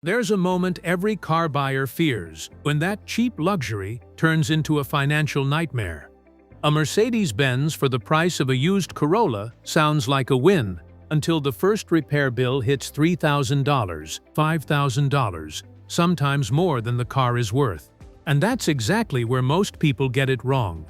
There's a moment every car buyer fears when that cheap luxury turns into a financial nightmare. A Mercedes-Benz for the price of a used Corolla sounds like a win until the first repair bill hits $3,000, $5,000, sometimes more than the car is worth. And that's exactly where most people get it wrong.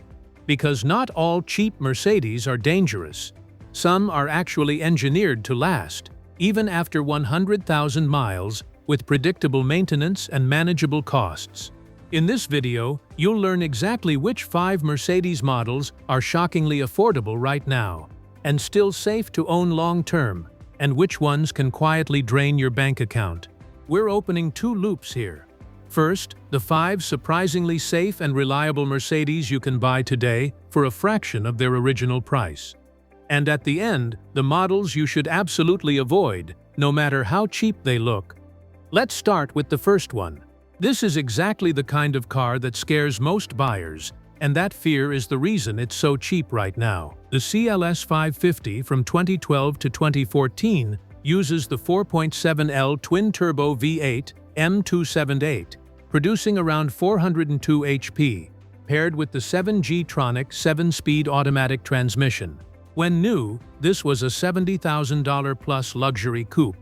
Because not all cheap Mercedes are dangerous. Some are actually engineered to last, even after 100,000 miles, with predictable maintenance and manageable costs. In this video, you'll learn exactly which 5 Mercedes models are shockingly affordable right now, and still safe to own long-term, and which ones can quietly drain your bank account. We're opening 2 loops here. First, the 5 surprisingly safe and reliable Mercedes you can buy today for a fraction of their original price. And at the end, the models you should absolutely avoid, no matter how cheap they look. Let's start with the first one. This is exactly the kind of car that scares most buyers, and that fear is the reason it's so cheap right now. The ML350 from 2012 to 2014 uses the 4.7L twin-turbo V8 M278, producing around 402 HP, paired with the 7G-tronic 7-speed automatic transmission. When new, this was a $70,000-plus luxury coupe.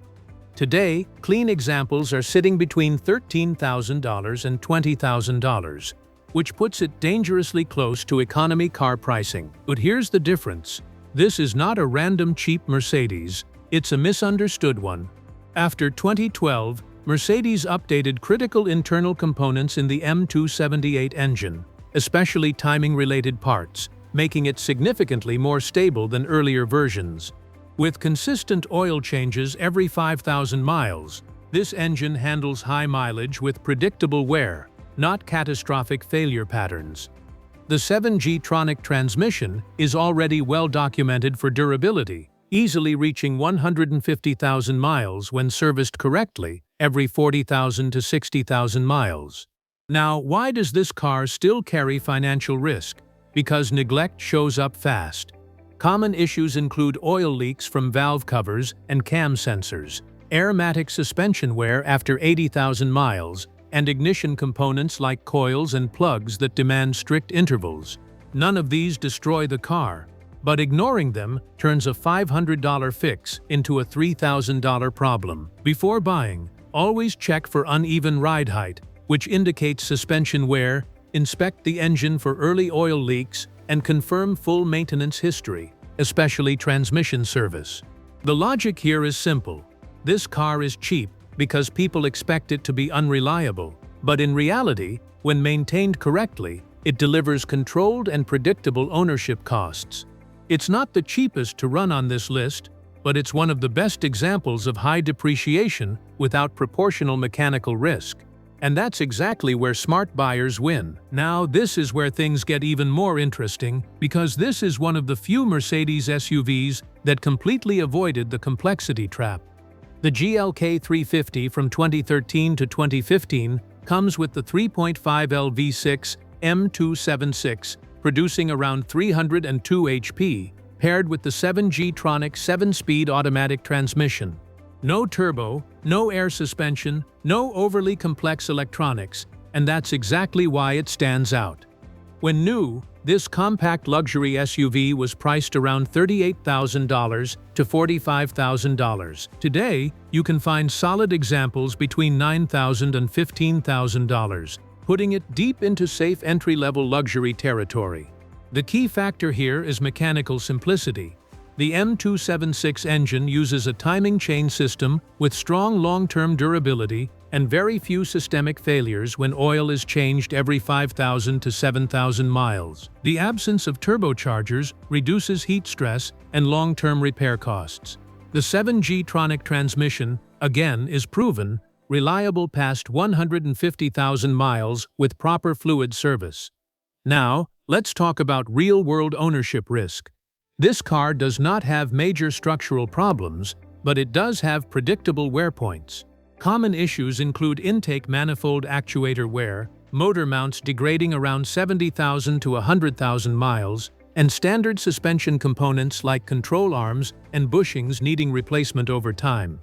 Today, clean examples are sitting between $13,000 and $20,000, which puts it dangerously close to economy car pricing. But here's the difference. This is not a random cheap Mercedes, it's a misunderstood one. After 2012, Mercedes updated critical internal components in the M278 engine, especially timing-related parts, making it significantly more stable than earlier versions. With consistent oil changes every 5,000 miles, this engine handles high mileage with predictable wear, not catastrophic failure patterns. The 7G-tronic transmission is already well documented for durability, easily reaching 150,000 miles when serviced correctly every 40,000 to 60,000 miles. Now, why does this car still carry financial risk? Because neglect shows up fast. Common issues include oil leaks from valve covers and cam sensors, aromatic suspension wear after 80,000 miles, and ignition components like coils and plugs that demand strict intervals. None of these destroy the car, but ignoring them turns a $500 fix into a $3,000 problem. Before buying, always check for uneven ride height, which indicates suspension wear, inspect the engine for early oil leaks, and confirm full maintenance history, especially transmission service. The logic here is simple. This car is cheap because people expect it to be unreliable, but in reality, when maintained correctly, it delivers controlled and predictable ownership costs. It's not the cheapest to run on this list, but it's one of the best examples of high depreciation without proportional mechanical risk. And that's exactly where smart buyers win. Now, this is where things get even more interesting, because this is one of the few Mercedes SUVs that completely avoided the complexity trap. The GLK 350 from 2013 to 2015 comes with the 3.5L V6 M276, producing around 302 HP, paired with the 7G-tronic 7-speed automatic transmission. No turbo, no air suspension, no overly complex electronics, and that's exactly why it stands out. When new, this compact luxury SUV was priced around $38,000 to $45,000. Today, you can find solid examples between $9,000 and $15,000, putting it deep into safe entry-level luxury territory. The key factor here is mechanical simplicity. The M276 engine uses a timing chain system with strong long-term durability and very few systemic failures when oil is changed every 5,000 to 7,000 miles. The absence of turbochargers reduces heat stress and long-term repair costs. The 7G-tronic transmission, again, is proven reliable past 150,000 miles with proper fluid service. Now, let's talk about real-world ownership risk. This car does not have major structural problems, but it does have predictable wear points. Common issues include intake manifold actuator wear, motor mounts degrading around 70,000 to 100,000 miles, and standard suspension components like control arms and bushings needing replacement over time.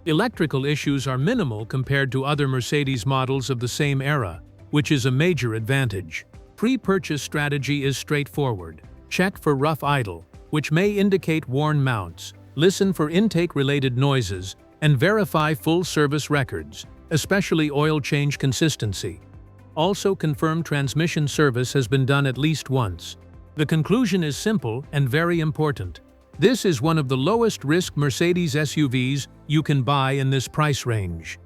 Electrical issues are minimal compared to other Mercedes models of the same era, which is a major advantage. Pre-purchase strategy is straightforward. Check for rough idle, which may indicate worn mounts, listen for intake-related noises, and verify full service records, especially oil change consistency. Also confirm transmission service has been done at least once. The conclusion is simple and very important. This is one of the lowest-risk Mercedes SUVs you can buy in this price range.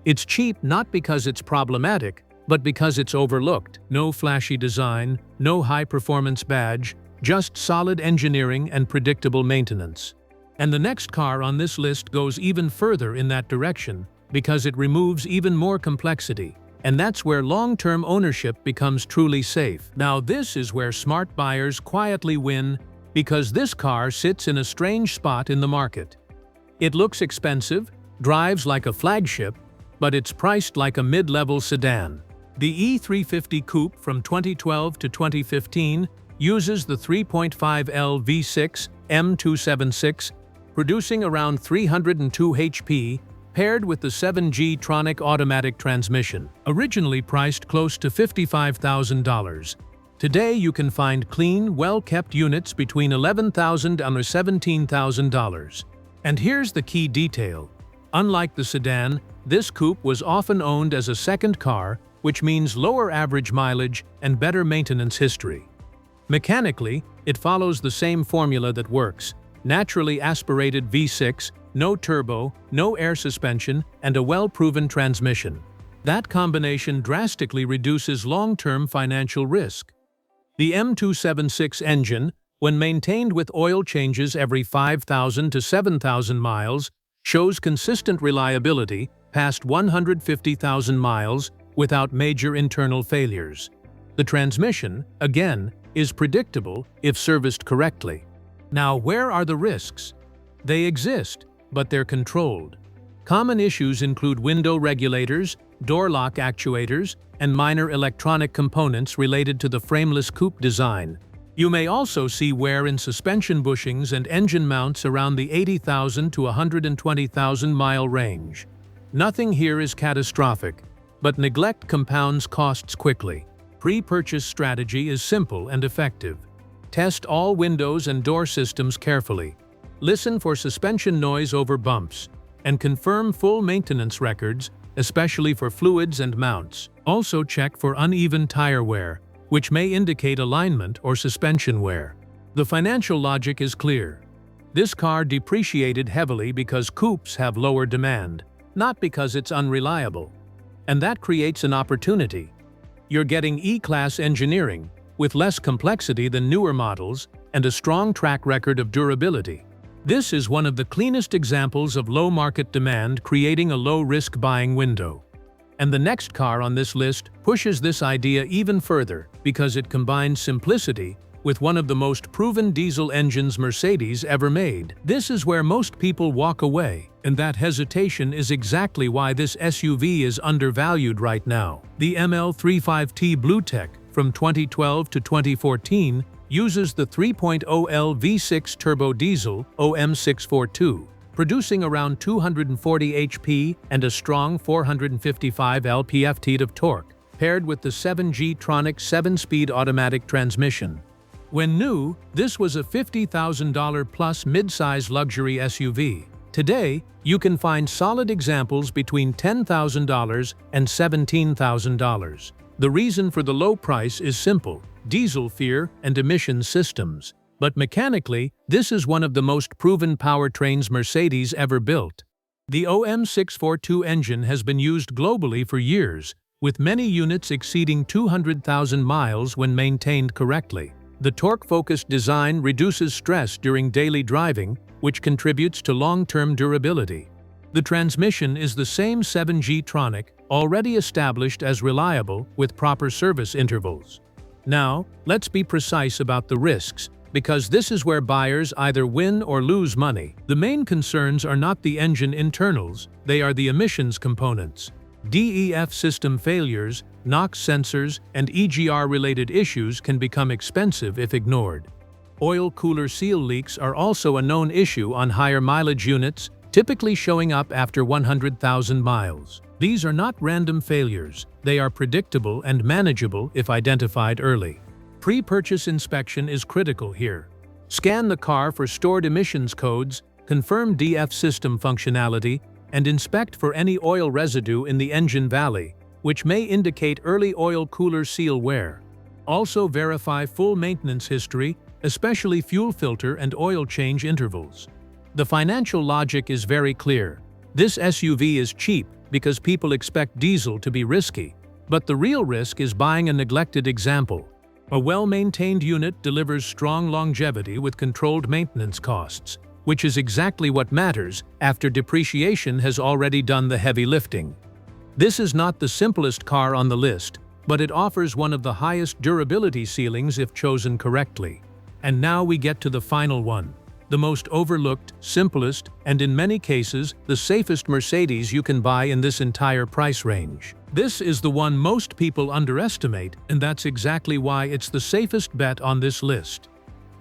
It's cheap not because it's problematic, but because it's overlooked. No flashy design, no high-performance badge, just solid engineering and predictable maintenance. And the next car on this list goes even further in that direction because it removes even more complexity. And that's where long-term ownership becomes truly safe. Now this is where smart buyers quietly win because this car sits in a strange spot in the market. It looks expensive, drives like a flagship, but it's priced like a mid-level sedan. The E350 Coupe from 2012 to 2015 uses the 3.5L V6 M276, producing around 302 HP, paired with the 7G Tronic automatic transmission. Originally priced close to $55,000. Today you can find clean, well-kept units between $11,000 and $17,000. And here's the key detail. Unlike the sedan, this coupe was often owned as a second car, which means lower average mileage and better maintenance history. Mechanically, it follows the same formula that works: naturally aspirated V6, no turbo, no air suspension, and a well-proven transmission. That combination drastically reduces long-term financial risk. The M276 engine, when maintained with oil changes every 5,000 to 7,000 miles, shows consistent reliability past 150,000 miles without major internal failures. The transmission, again, is predictable if serviced correctly. Now, where are the risks? They exist, but they're controlled. Common issues include window regulators, door lock actuators, and minor electronic components related to the frameless coupe design. You may also see wear in suspension bushings and engine mounts around the 80,000 to 120,000 mile range. Nothing here is catastrophic, but neglect compounds costs quickly. Pre-purchase strategy is simple and effective. Test all windows and door systems carefully. Listen for suspension noise over bumps, and confirm full maintenance records, especially for fluids and mounts. Also check for uneven tire wear, which may indicate alignment or suspension wear. The financial logic is clear. This car depreciated heavily because coupes have lower demand, not because it's unreliable. And that creates an opportunity. You're getting E-Class engineering, with less complexity than newer models, and a strong track record of durability. This is one of the cleanest examples of low market demand creating a low-risk buying window. And the next car on this list pushes this idea even further because it combines simplicity with one of the most proven diesel engines Mercedes ever made. This is where most people walk away, and that hesitation is exactly why this SUV is undervalued right now. The ML350 Bluetec from 2012 to 2014 uses the 3.0L V6 turbo diesel OM642, producing around 240 HP and a strong 455 lp-ft of torque, paired with the 7G Tronic 7-speed automatic transmission. When new, this was a $50,000 plus mid-size luxury SUV. Today, you can find solid examples between $10,000 and $17,000. The reason for the low price is simple: diesel fear and emissions systems. But mechanically, this is one of the most proven powertrains Mercedes ever built. The OM642 engine has been used globally for years, with many units exceeding 200,000 miles when maintained correctly. The torque-focused design reduces stress during daily driving, which contributes to long-term durability. The transmission is the same 7G Tronic, already established as reliable with proper service intervals. Now, let's be precise about the risks, because this is where buyers either win or lose money. The main concerns are not the engine internals, they are the emissions components. DEF system failures, NOx sensors, and EGR-related issues can become expensive if ignored. Oil cooler seal leaks are also a known issue on higher mileage units, typically showing up after 100,000 miles. These are not random failures, they are predictable and manageable if identified early. Pre-purchase inspection is critical here. Scan the car for stored emissions codes, confirm DF system functionality, and inspect for any oil residue in the engine valley, which may indicate early oil cooler seal wear. Also verify full maintenance history, especially fuel filter and oil change intervals. The financial logic is very clear. This SUV is cheap because people expect diesel to be risky, but the real risk is buying a neglected example. A well-maintained unit delivers strong longevity with controlled maintenance costs, which is exactly what matters after depreciation has already done the heavy lifting. This is not the simplest car on the list, but it offers one of the highest durability ceilings if chosen correctly. And now we get to the final one. The most overlooked, simplest, and in many cases, the safest Mercedes you can buy in this entire price range. This is the one most people underestimate, and that's exactly why it's the safest bet on this list.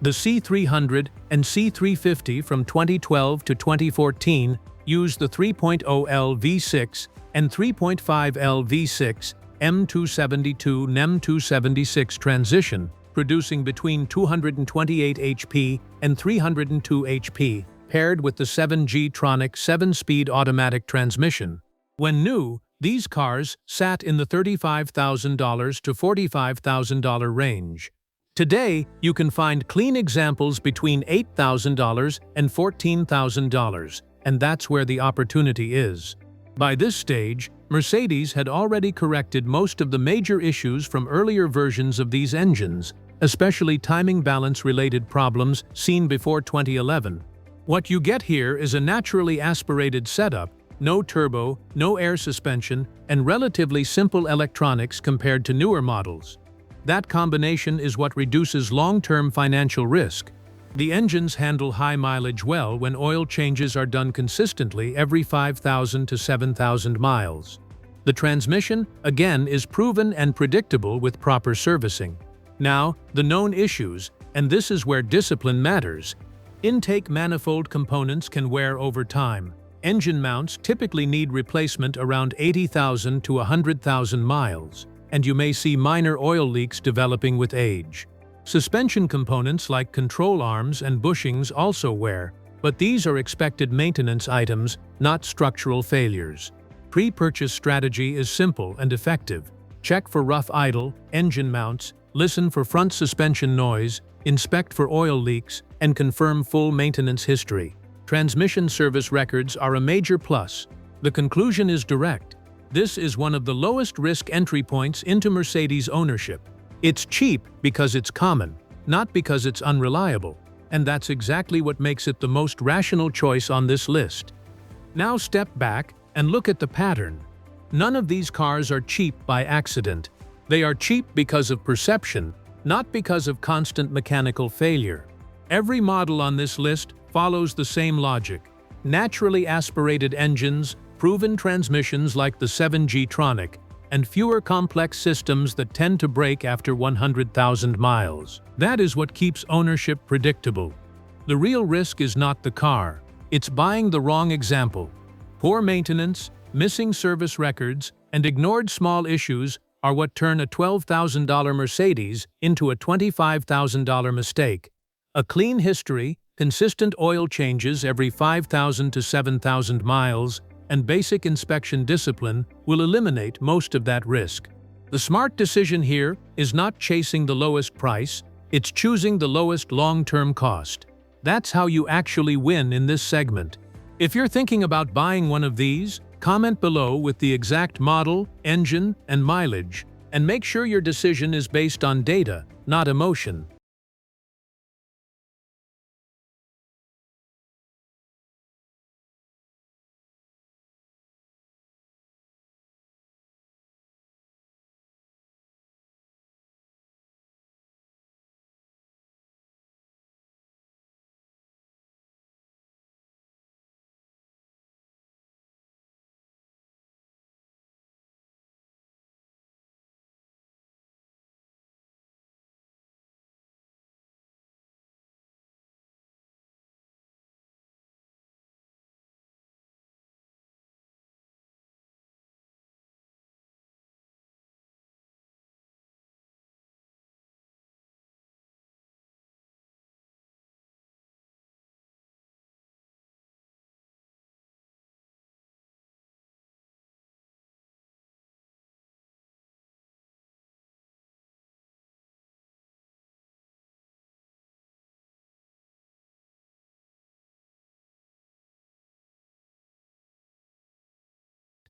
The C300 and C350 from 2012 to 2014 used the 3.0L V6 and 3.5L V6 M272 NEM276 transmission, producing between 228 HP and 302 HP, paired with the C300 7-speed automatic transmission. When new, these cars sat in the $35,000 to $45,000 range. Today, you can find clean examples between $8,000 and $14,000, and that's where the opportunity is. By this stage, Mercedes had already corrected most of the major issues from earlier versions of these engines, especially timing balance-related problems seen before 2011. What you get here is a naturally aspirated setup, no turbo, no air suspension, and relatively simple electronics compared to newer models. That combination is what reduces long-term financial risk. The engines handle high mileage well when oil changes are done consistently every 5,000 to 7,000 miles. The transmission, again, is proven and predictable with proper servicing. Now, the known issues, and this is where discipline matters. Intake manifold components can wear over time. Engine mounts typically need replacement around 80,000 to 100,000 miles, and you may see minor oil leaks developing with age. Suspension components like control arms and bushings also wear, but these are expected maintenance items, not structural failures. Pre-purchase strategy is simple and effective. Check for rough idle, engine mounts, listen for front suspension noise, inspect for oil leaks, and confirm full maintenance history. Transmission service records are a major plus. The conclusion is direct. This is one of the lowest risk entry points into Mercedes ownership. It's cheap because it's common, not because it's unreliable, and that's exactly what makes it the most rational choice on this list. Now step back and look at the pattern. None of these cars are cheap by accident. They are cheap because of perception, not because of constant mechanical failure. Every model on this list follows the same logic. Naturally aspirated engines, proven transmissions like the C300, and fewer complex systems that tend to break after 100,000 miles. That is what keeps ownership predictable. The real risk is not the car, it's buying the wrong example. Poor maintenance, missing service records, and ignored small issues are what turn a $12,000 Mercedes into a $25,000 mistake. A clean history, consistent oil changes every 5,000 to 7,000 miles, and basic inspection discipline will eliminate most of that risk. The smart decision here is not chasing the lowest price, it's choosing the lowest long-term cost. That's how you actually win in this segment. If you're thinking about buying one of these, comment below with the exact model, engine, and mileage, and make sure your decision is based on data, not emotion.